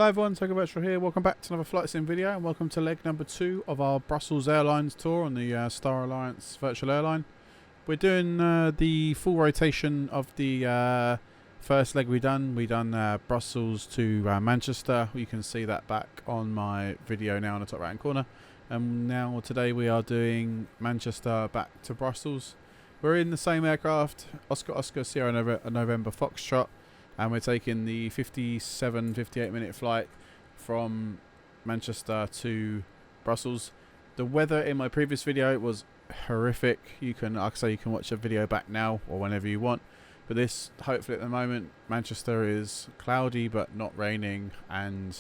Hello everyone, Toga Virtual here. Welcome back to another flight sim video, and welcome to leg number 2 of our Brussels Airlines tour on the Star Alliance virtual airline. We're doing the full rotation of the first leg we've done. We've done Brussels to Manchester. You can see that back on my video now in the top right hand corner. And now today we are doing Manchester back to Brussels. We're in the same aircraft, Oscar Sierra November Foxtrot. And we're taking the 58 minute flight from Manchester to Brussels. The weather in my previous video was horrific. You can, like I say, you can watch the video back now or whenever you want. But this, hopefully at the moment, Manchester is cloudy but not raining, and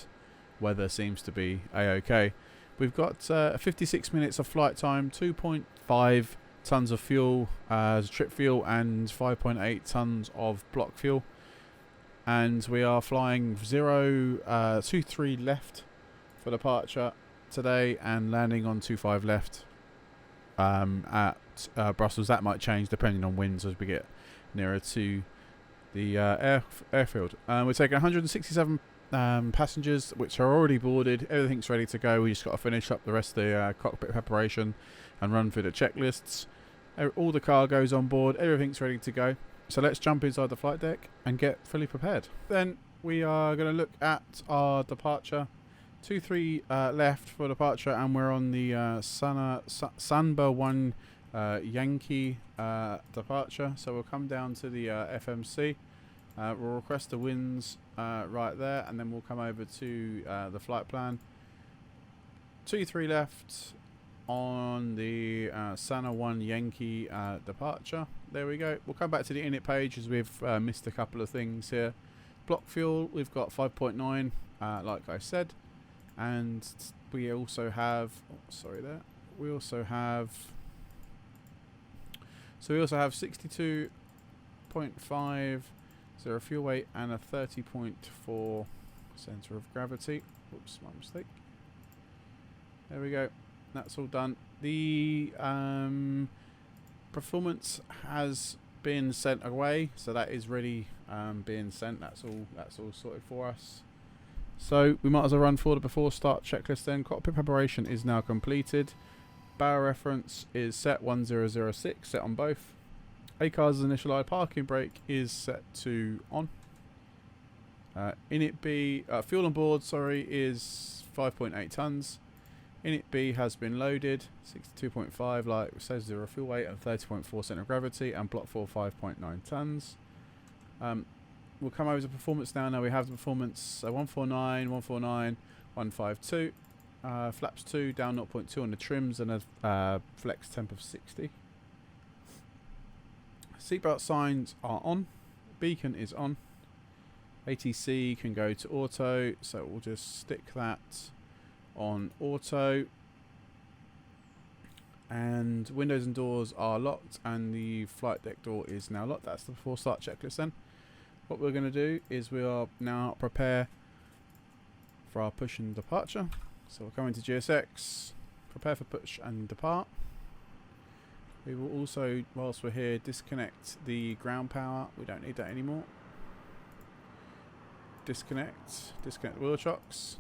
weather seems to be a-okay. We've got 56 minutes of flight time, 2.5 tons of fuel as trip fuel, and 5.8 tons of block fuel. And we are flying 23 left for departure today, and landing on 25 left at Brussels. That might change depending on winds as we get nearer to the airfield. We're taking 167 passengers, which are already boarded. Everything's ready to go. We just got to finish up the rest of the cockpit preparation and run through the checklists. All the cargo's on board. Everything's ready to go. So let's jump inside the flight deck and get fully prepared. Then we are going to look at our departure. 23 left for departure, and we're on the Sanba 1 Yankee departure. So we'll come down to the FMC. We'll request the winds right there, and then we'll come over to the flight plan. 23 left on the Sana 1 Yankee departure. There we go. We'll come back to the init page as we've missed a couple of things here. Block fuel, we've got 5.9 like I said, and we also have we also have 62.5 zero fuel weight and a 30.4 center of gravity. Oops, my mistake. There we go. That's all done. The performance has been sent away, so that is ready being sent. That's all sorted for us. So we might as well run for the before start checklist then. Cockpit preparation is now completed. Barrel reference is set 1006, set on both. ACARS initialized. Parking brake is set to on. Init B, fuel on board, is 5.8 tons. Init B has been loaded, 62.5 like it says, zero fuel weight and 30.4 center of gravity, and block 4 5.9 tons. We'll come over to performance now. Now we have the performance 149, 149, 152, flaps 2 down 0.2 on the trims, and a flex temp of 60. Seatbelt signs are on, beacon is on, ATC can go to auto, so we'll just stick that on auto, and windows and doors are locked, and the flight deck door is now locked. That's the before start checklist. Then what we're going to do is we are now prepare for our push and departure. So we'll come into GSX, prepare for push and depart. We will also, whilst we're here, disconnect the ground power. We don't need that anymore. Disconnect the wheel chocks.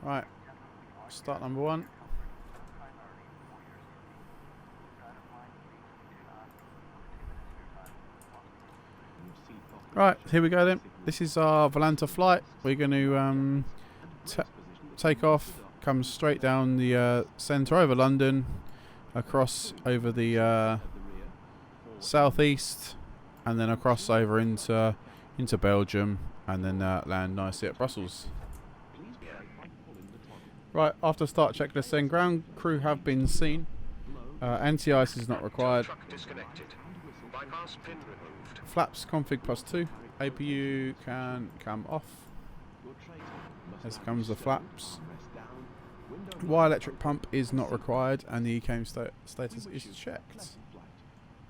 Right, start number 1. Right, here we go then. This is our Volanta flight. We're going to take off, come straight down the centre over London, across over the southeast, and then across over into Belgium, and then land nicely at Brussels. Right, after start checklist then, ground crew have been seen. Anti-ice is not required. Flaps config +2, APU can come off. As comes the flaps. Y electric pump is not required and the ECAM status is checked.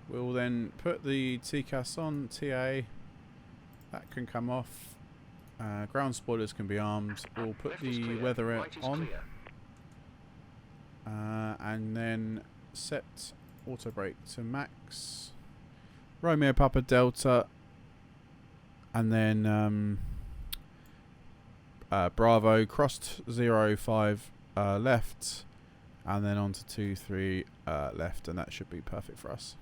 We'll then put the TCAS on, TA, that can come off. Ground spoilers can be armed. We'll put the weather on. And then set auto brake to max. Romeo Papa Delta. And then Bravo crossed 05 left. And then on to 23 left. And that should be perfect for us.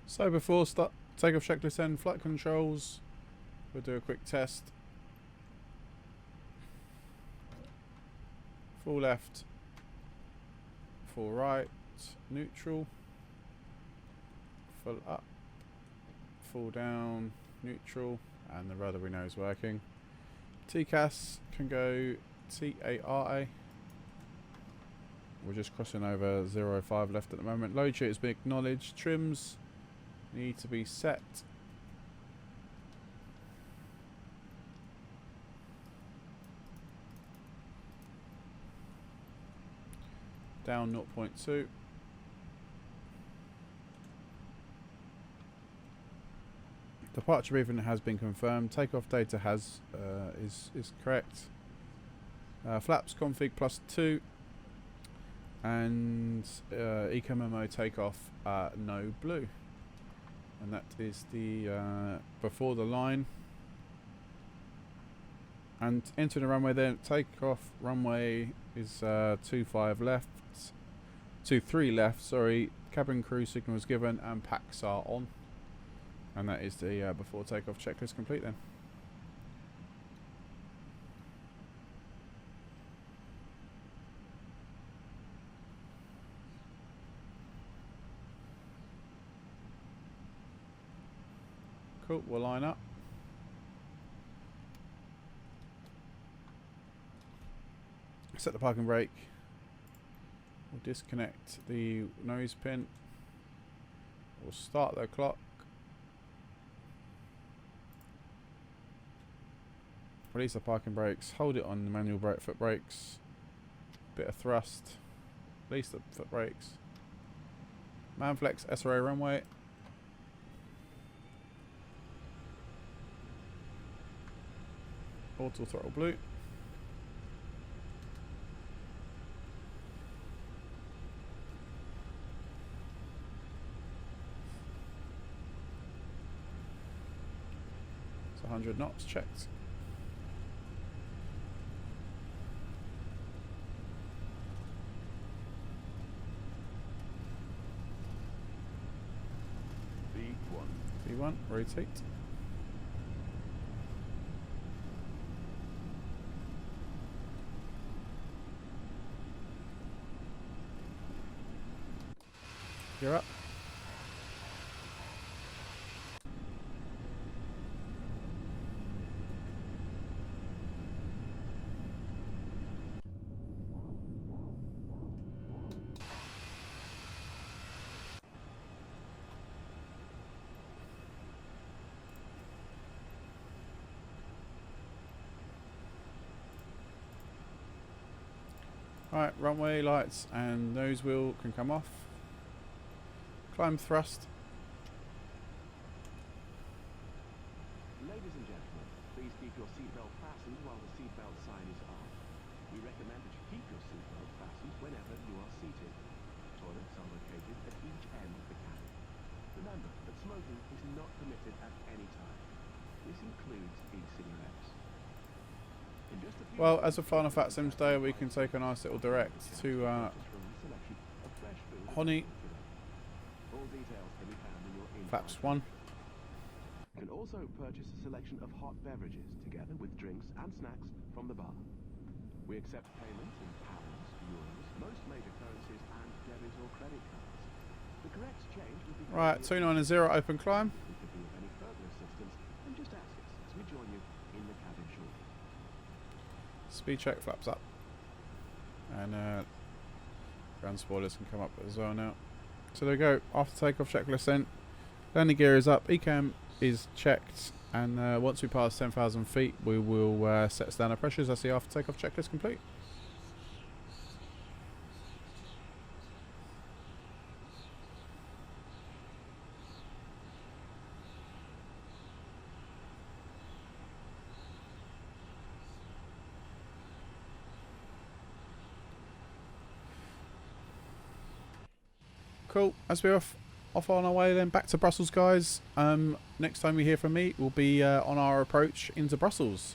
So before takeoff checklist end, flight controls, we'll do a quick test. Full left, full right, neutral, full up, full down, neutral, and the rudder we know is working. TCAS can go TARA. We're just crossing over 05 left at the moment. Load sheet has been acknowledged. Trims need to be set. Down 0.2. Departure briefing has been confirmed. Takeoff data is correct. Flaps config +2 and ECAMMO takeoff no blue. And that is the before the line. And entering the runway then, takeoff runway is 25 left, 23 left, sorry. Cabin crew signal is given and packs are on. And that is the before takeoff checklist complete then. Cool, we'll line up. Set the parking brake. We'll disconnect the nose pin. We'll start the clock. Release the parking brakes. Hold it on the manual brake foot brakes. Bit of thrust. Release the foot brakes. Manflex SRA runway. Auto throttle blue. It's 100 knots checked. V1, rotate. Gear up. Right, runway lights and nose wheel can come off. Climb thrust. Ladies and gentlemen, please keep your seatbelt fastened while the seatbelt sign is on. We recommend that you keep your seatbelt fastened whenever you are seated. Toilets are located at each end of the cabin. Remember that smoking is not permitted at any time. This includes e-cigarettes. Well, as a final fat sim today, we can take a nice little direct to Honey. Flaps 1. You can also purchase a selection of hot beverages together with drinks and snacks from the bar. We accept payments in pounds, euros, most major currencies, and debit or credit cards. The correct change will be right. 290 open climb. If we could be of any further assistance, then just ask us as we join you in the cabin shortly. Speed check, flaps up, and ground spoilers can come up as well now. So there we go. After takeoff checklist in, landing gear is up, ECAM is checked, and once we pass 10,000 feet, we will set standard pressures. That's the after takeoff checklist complete. Cool. As we're off on our way then back to Brussels, guys. Next time you hear from me will be on our approach into Brussels.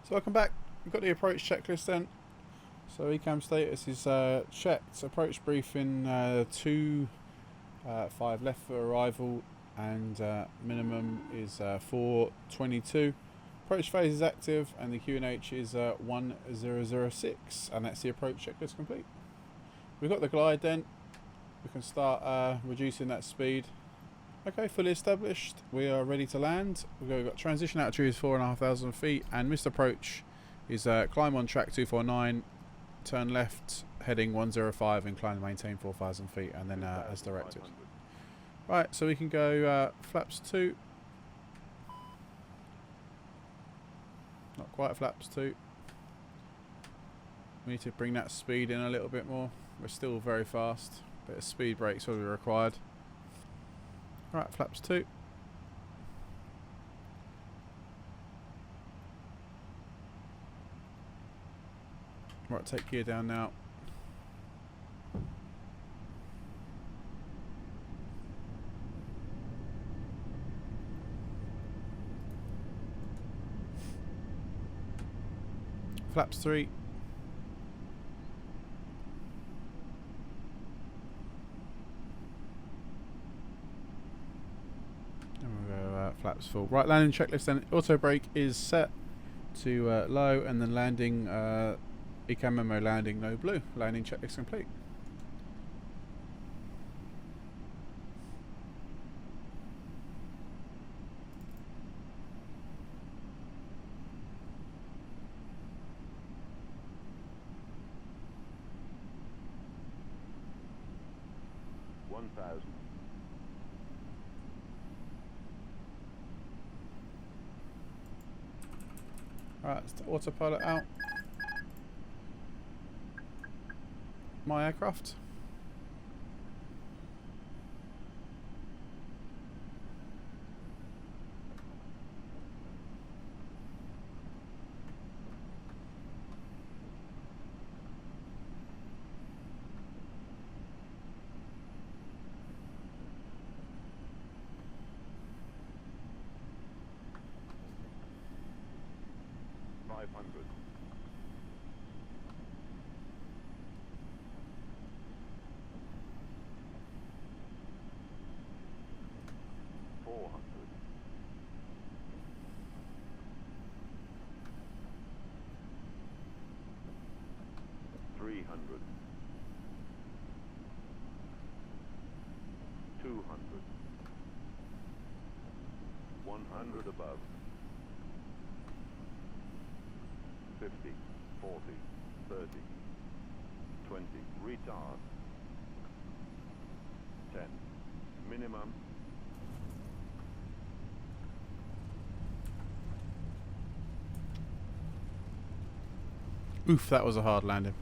So welcome back. We've got the approach checklist then. So ECAM status is checked. Approach briefing 5 left for arrival, and minimum is 422. Approach phase is active, and the QNH is 1006, and that's the approach checklist complete. We've got the glide then. We can start reducing that speed. Okay, fully established. We are ready to land. We've got transition altitude is 4,500 feet, and missed approach is climb on track 249, turn left, heading 105, and climb to maintain 4,000 feet, and then as directed. Right, so we can go flaps 2. Not quite flaps 2. We need to bring that speed in a little bit more. We're still very fast. Bit of speed brakes will be required. Right, flaps 2. Right, take gear down now. Flaps 3. Flaps full. Right, landing checklist then. Auto brake is set to low, and then landing ECAM memo landing no blue. Landing checklist complete. Right, let's autopilot out. My aircraft. Above 50, 40, 30, 20, retard 10, minimum. Oof, that was a hard landing.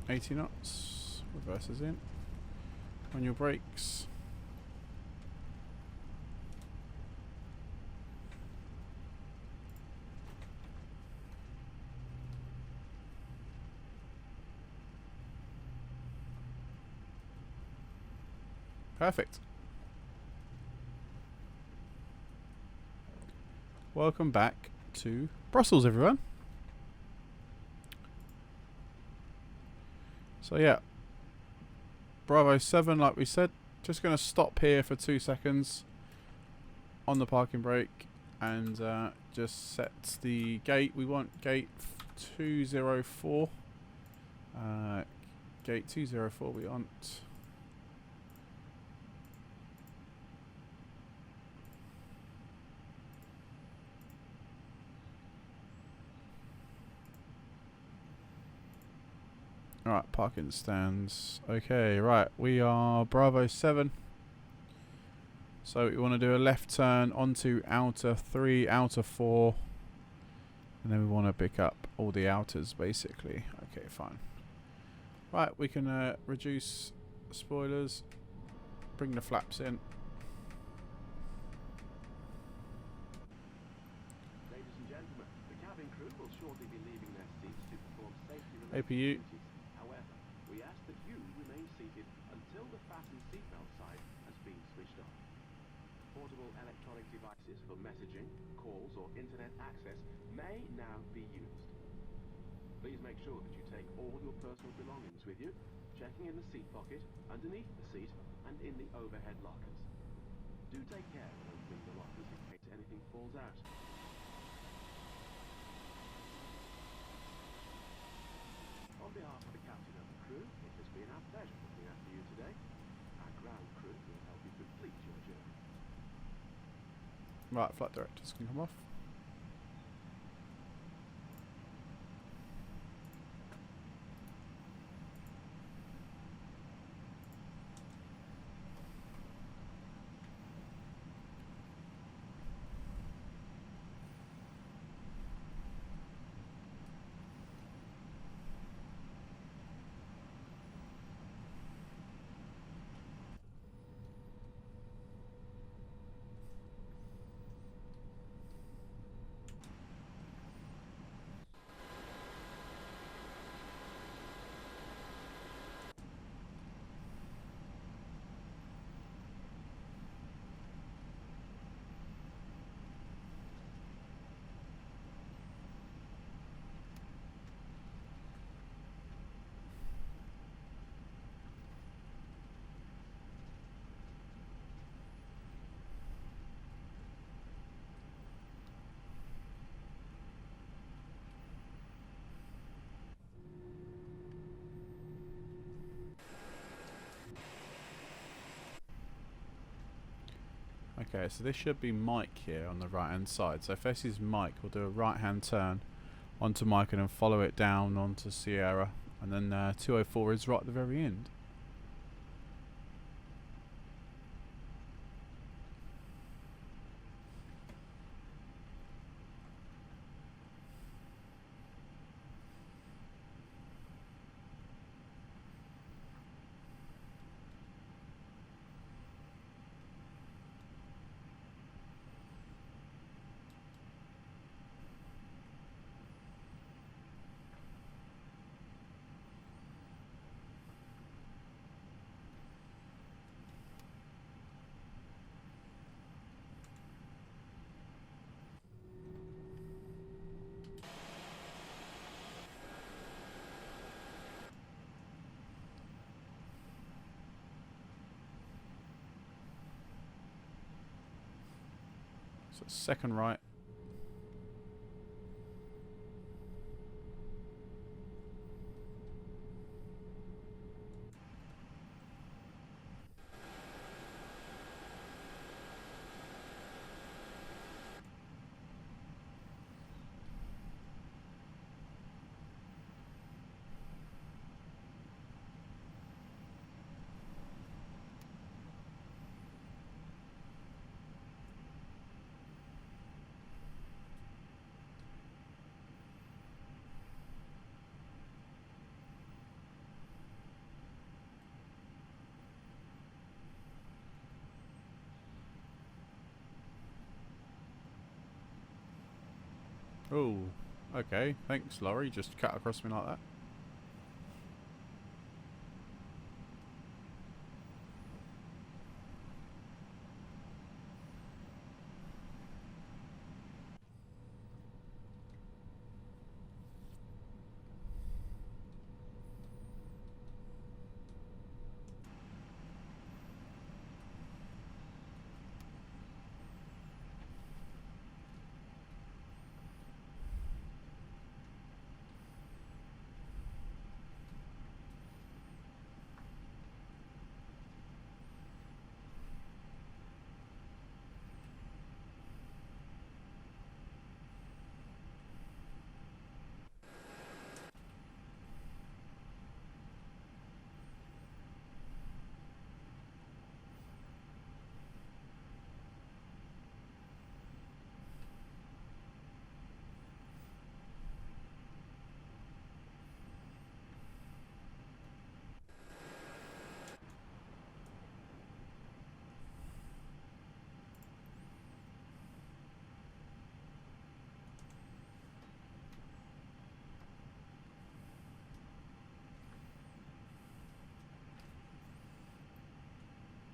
$80 knots, reverses in, on your brakes. Perfect. Welcome back to Brussels, everyone. So yeah, Bravo 7, like we said, just going to stop here for 2 seconds on the parking brake and just set the gate. We want gate 204. Gate 204 we want. Alright, parking stands. Okay, right, we are Bravo 7. So we want to do a left turn onto outer 3, outer 4. And then we want to pick up all the outers, basically. Okay, fine. Right, we can reduce spoilers. Bring the flaps in. Ladies and gentlemen, the cabin crew will shortly be leaving their seats to perform safety-related APU. duties. However, we ask that you remain seated until the Portable electronic devices for messaging, calls or internet access may now be used. Please make sure that you take all your personal belongings with you, checking in the seat pocket, underneath the seat and in the overhead lockers. Do take care when opening the lockers in case anything falls out. On behalf of the captain and the crew, it has been our pleasure looking after you today. Our ground crew will help you complete your journey. Right, flight directors can come off. Okay, so this should be Mike here on the right hand side. So if this is Mike, we'll do a right hand turn onto Mike and then follow it down onto Sierra. And then 204 is right at the very end. So second right. Oh, okay. Thanks, Laurie. Just cut across me like that.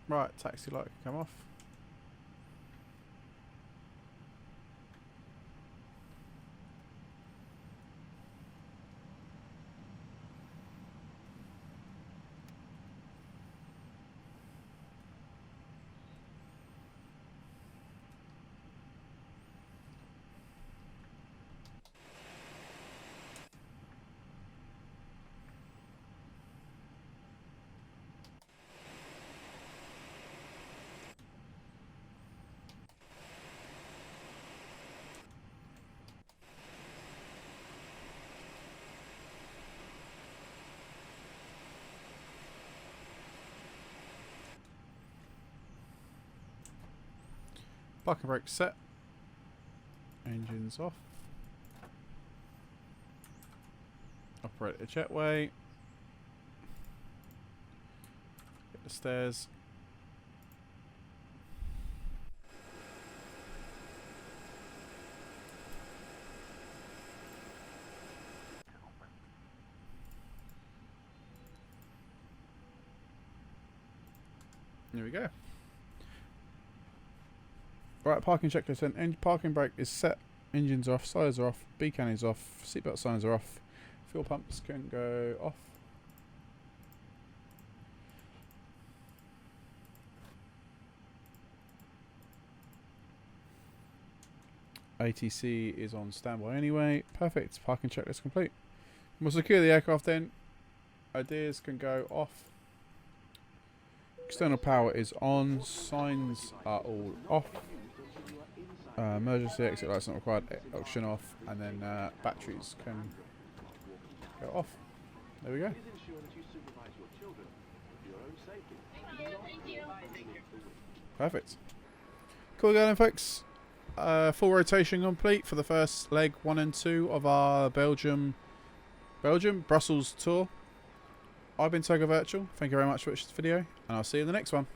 Right, taxi light can come off. Parking brake set. Engines off. Operate the jetway. Get the stairs. There we go. Right, parking checklist then. Parking brake is set. Engines off. Sires are off. Beacon is off. Seatbelt signs are off. Fuel pumps can go off. ATC is on standby anyway. Perfect. Parking checklist complete. We'll secure the aircraft then. Ideas can go off. External power is on. Signs are all off. Emergency exit lights not required. Oxygen off. And then batteries can go off. There we go. Perfect. Cool going, folks. Full rotation complete for the first leg 1 and 2 of our Belgium, Brussels tour. I've been Toga Virtual. Thank you very much for watching this video, and I'll see you in the next one.